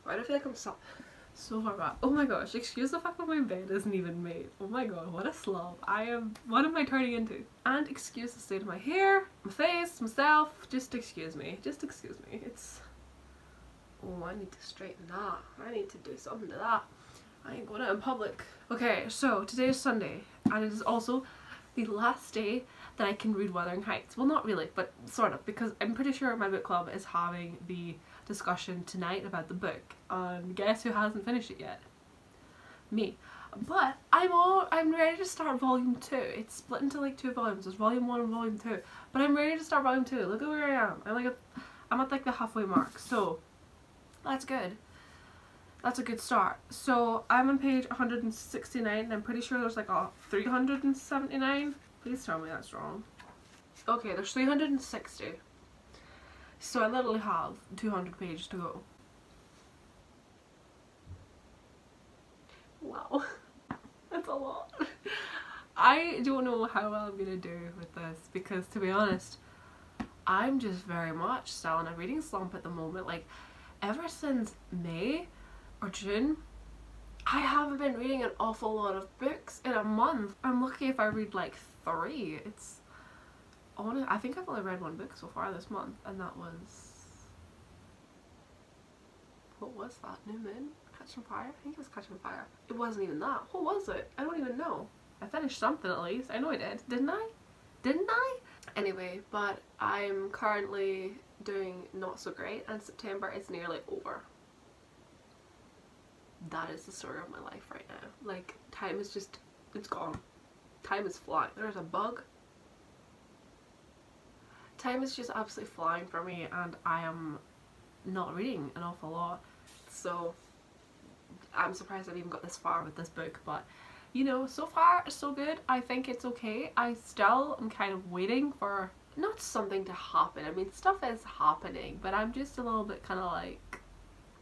Why do I feel like I'm so far back? Oh my gosh, excuse the fact that my bed isn't even made. Oh my god, what a slob. What am I turning into? And excuse the state of my hair, my face, myself. Just excuse me. Just excuse me. It's... Oh, I need to straighten that. I need to do something to that. I ain't going out in public. Okay, so today is Sunday, and it is also the last day that I can read Wuthering Heights. Well, not really, but sort of, because I'm pretty sure my book club is having the discussion tonight about the book, and guess who hasn't finished it yet? Me. But I'm ready to start volume 2. It's split into like 2 volumes. There's volume 1 and volume 2, but I'm ready to start volume 2. Look at where I am. I'm at like the halfway mark, so that's good. That's a good start. So I'm on page 169, and I'm pretty sure there's like a 379. Please tell me that's wrong. Okay, there's 360. So I literally have 200 pages to go. Wow. That's a lot. I don't know how well I'm gonna do with this, because to be honest, I'm just very much still in a reading slump at the moment. Like, ever since May or June, I haven't been reading an awful lot of books in a month. I'm lucky if I read like 3. It's honest, I think I've only read 1 book so far this month, and that was... What was that? New Moon? Catching Fire? I think it was Catching Fire. It wasn't even that. What was it? I don't even know. I finished something at least. I know I did. Didn't I? Didn't I? Anyway, but I'm currently doing not so great, and September is nearly over. That is the story of my life right now. Like, time is just, it's gone. Time is flying. There's a bug. Time is just absolutely flying for me, and I am not reading an awful lot. So I'm surprised I've even got this far with this book, but you know, so far so good. I think it's okay. I still am kind of waiting for not something to happen. I mean, stuff is happening, but I'm just a little bit kind of like,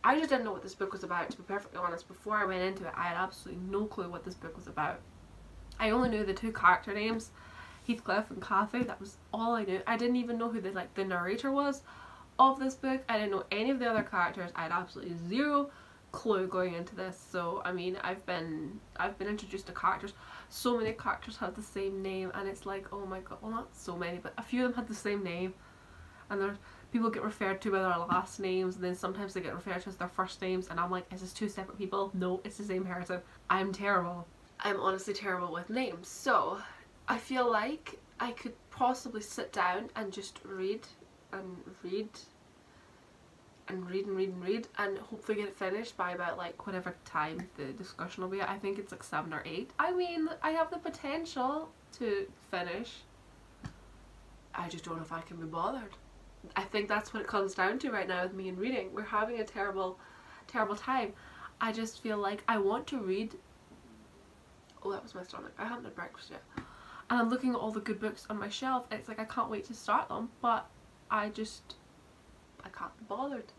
I just didn't know what this book was about, to be perfectly honest. Before I went into it, I had absolutely no clue what this book was about. I only knew the 2 character names, Heathcliff and Cathy. That was all I knew. I didn't even know who the narrator was of this book. I didn't know any of the other characters. I had absolutely zero clue going into this. So I mean, I've been introduced to characters. So many characters have the same name, and it's like, oh my god, well, not so many, but a few of them had the same name, and there's people get referred to by their last names, and then sometimes they get referred to as their first names, and I'm like, is this 2 separate people? No, it's the same person. I'm terrible. I'm honestly terrible with names. So I feel like I could possibly sit down and just read and read and read and read and read, and hopefully get it finished by about like whatever time the discussion will be. I think it's like 7 or 8. I mean, I have the potential to finish. I just don't know if I can be bothered. I think that's what it comes down to right now with me and reading. We're having a terrible time. I just feel like I want to read. Oh, that was my stomach. I haven't had breakfast yet. And I'm looking at all the good books on my shelf, and it's like I can't wait to start them, but I can't be bothered.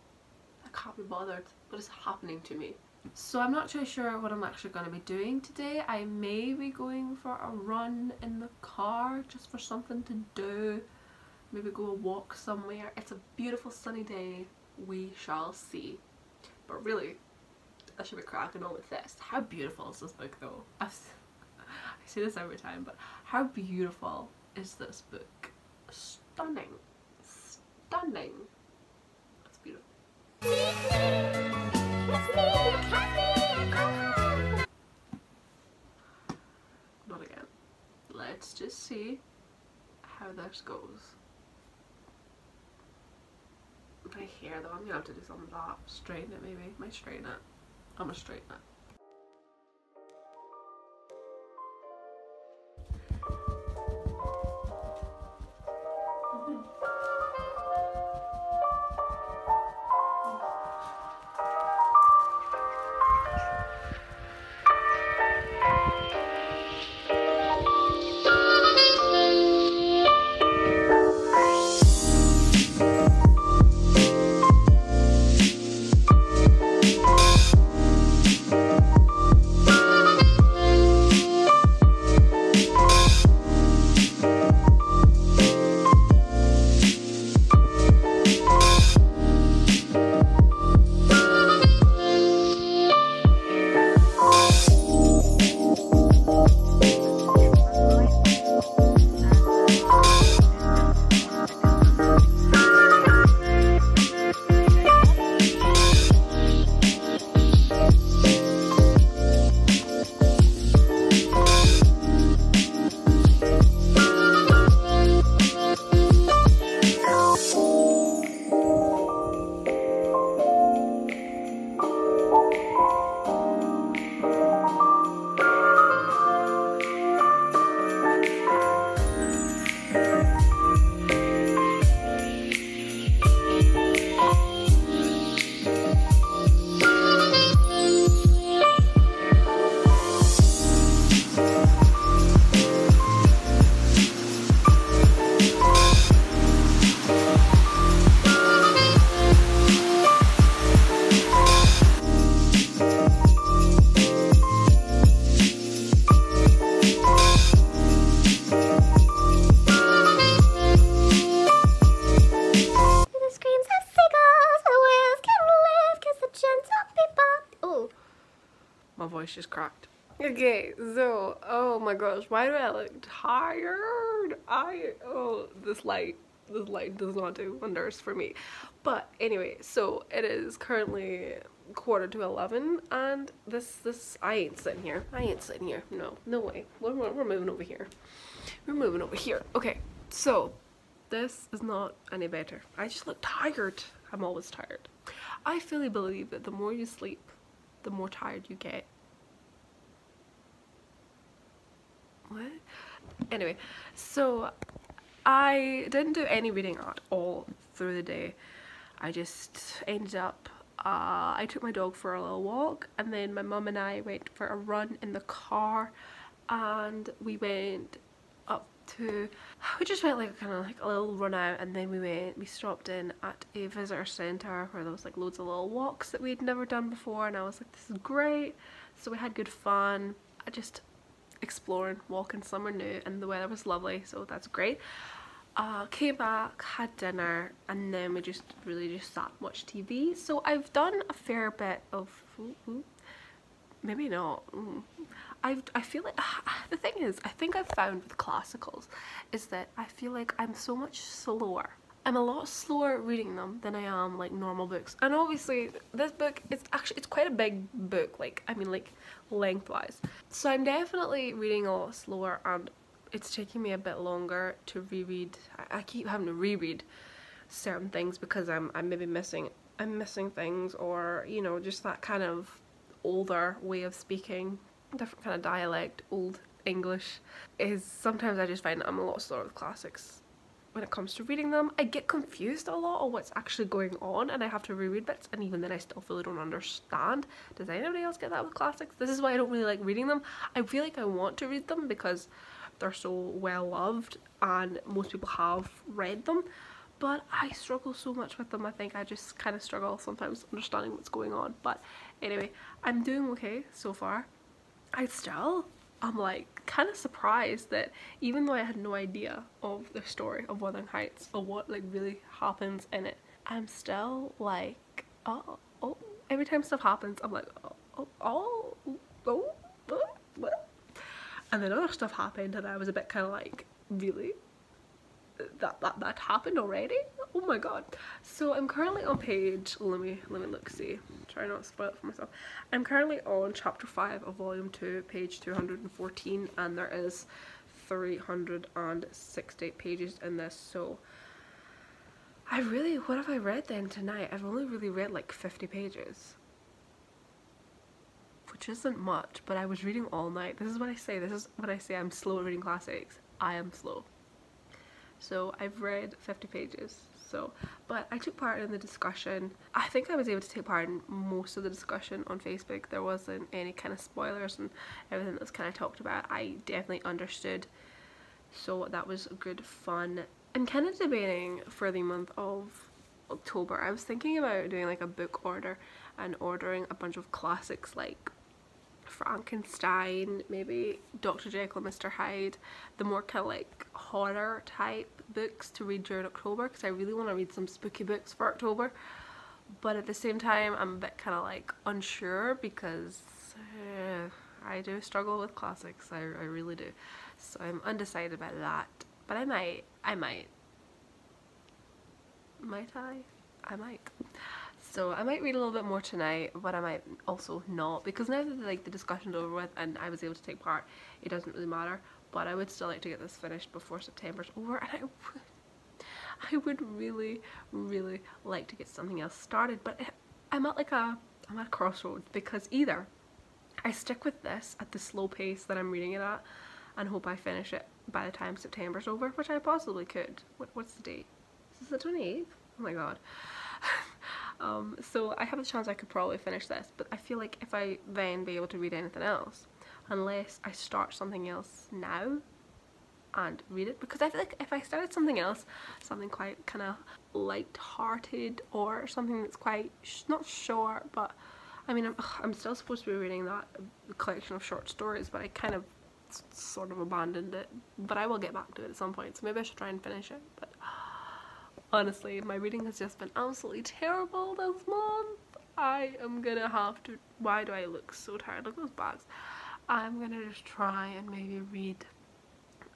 I can't be bothered, but it's happening to me. So I'm not too sure what I'm actually going to be doing today. I may be going for a run in the car, just for something to do. Maybe go a walk somewhere. It's a beautiful sunny day. We shall see. But really, I should be cracking on with this. How beautiful is this book though? I say this every time, but how beautiful is this book? Stunning. Stunning. It's beautiful. Not again. Let's just see how this goes. My hair though, I'm gonna have to do something with that. Straighten it maybe. Might straighten it. I'm gonna straighten it. My voice just cracked. Okay, so, oh my gosh, why do I look tired? This light does not do wonders for me. But anyway, so it is currently 11:15, and I ain't sitting here. No way. We're moving over here. We're moving over here. Okay, so this is not any better. I just look tired. I'm always tired. I fully believe that the more you sleep, the more tired you get. What? Anyway, so I didn't do any reading at all through the day. I just ended up, I took my dog for a little walk, and then my mum and I went for a run in the car, and we went up to, we just went like kind of like a little run out, and then we stopped in at a visitor centre where there was like loads of little walks that we'd never done before, and I was like, this is great. So we had good fun. I just exploring, walking somewhere new, and the weather was lovely, so that's great. Came back, had dinner, and then we just really sat and watched TV. So I've done a fair bit of, maybe not. I feel like, the thing is, I think I've found with classicals is that I feel like I'm so much slower. I'm a lot slower reading them than I am like normal books. And obviously this book, it's quite a big book, like, I mean, like lengthwise. So I'm definitely reading a lot slower, and it's taking me a bit longer to reread. I keep having to reread certain things because I'm maybe missing things, or, you know, just that kind of older way of speaking, different kind of dialect, old English, is sometimes I just find that I'm a lot slower with classics. When it comes to reading them, I get confused a lot on what's actually going on, and I have to reread bits, and even then I still fully don't understand. Does anybody else get that with classics? This is why I don't really like reading them. I feel like I want to read them because they're so well loved and most people have read them, but I struggle so much with them. I think I just kind of struggle sometimes understanding what's going on. But anyway, I'm doing okay so far. I'm like kind of surprised that even though I had no idea of the story of Wuthering Heights or what like really happens in it, I'm still like, oh, every time stuff happens I'm like, what? And then other stuff happened and I was a bit kind of like, really? That happened already? Oh my god. So I'm currently on page, let me look, see, try not to spoil it for myself. I'm currently on chapter 5 of volume 2, page 214, and there is 360 pages in this. So what have I read then tonight? I've only really read like 50 pages, which isn't much, but I was reading all night. This is when I say I'm slow at reading classics. I am slow. So I've read 50 pages, but I took part in the discussion. I think I was able to take part in most of the discussion on Facebook. There wasn't any kind of spoilers, and everything that was kind of talked about I definitely understood, so that was good fun. I'm kind of debating for the month of October. I was thinking about doing like a book order and ordering a bunch of classics like Frankenstein, maybe Dr. Jekyll and Mr. Hyde, the more kind of like horror type books to read during October, because I really want to read some spooky books for October. But at the same time I'm a bit kind of like unsure because I do struggle with classics. I really do. So I'm undecided about that, but I might. So I might read a little bit more tonight, but I might also not, because now that like the discussion's over with and I was able to take part, it doesn't really matter. But I would still like to get this finished before September's over, and I would really like to get something else started. But I'm at a crossroads, because either I stick with this at the slow pace that I'm reading it at and hope I finish it by the time September's over, which I possibly could. What's the date? Is this the 28th? Oh my god. So I have a chance I could probably finish this, but I feel like if I then be able to read anything else, unless I start something else now and read it, because I feel like if I started something else, something quite kind of light-hearted, or something that's quite not short, but I mean I'm still supposed to be reading that collection of short stories, but I kind of sort of abandoned it, but I will get back to it at some point, so maybe I should try and finish it. But honestly, my reading has just been absolutely terrible this month. I am gonna have to, why do I look so tired? Look at those bags. I'm gonna just try and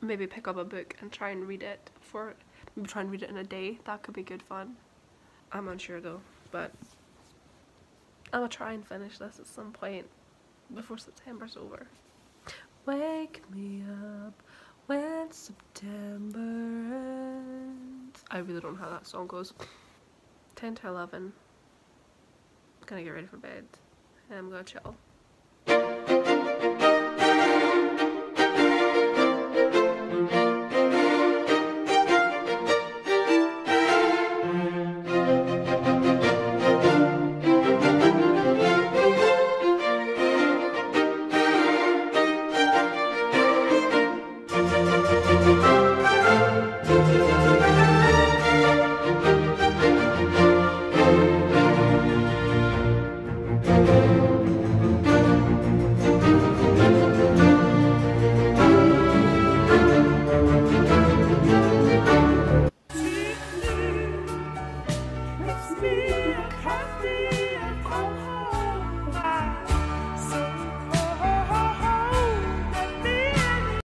maybe pick up a book and try and read it maybe try and read it in a day. That could be good fun. I'm unsure though, but I'm gonna try and finish this at some point before September's over. Wake me up when September ends. I really don't know how that song goes. 10 to 11. I'm gonna get ready for bed and I'm gonna chill. Me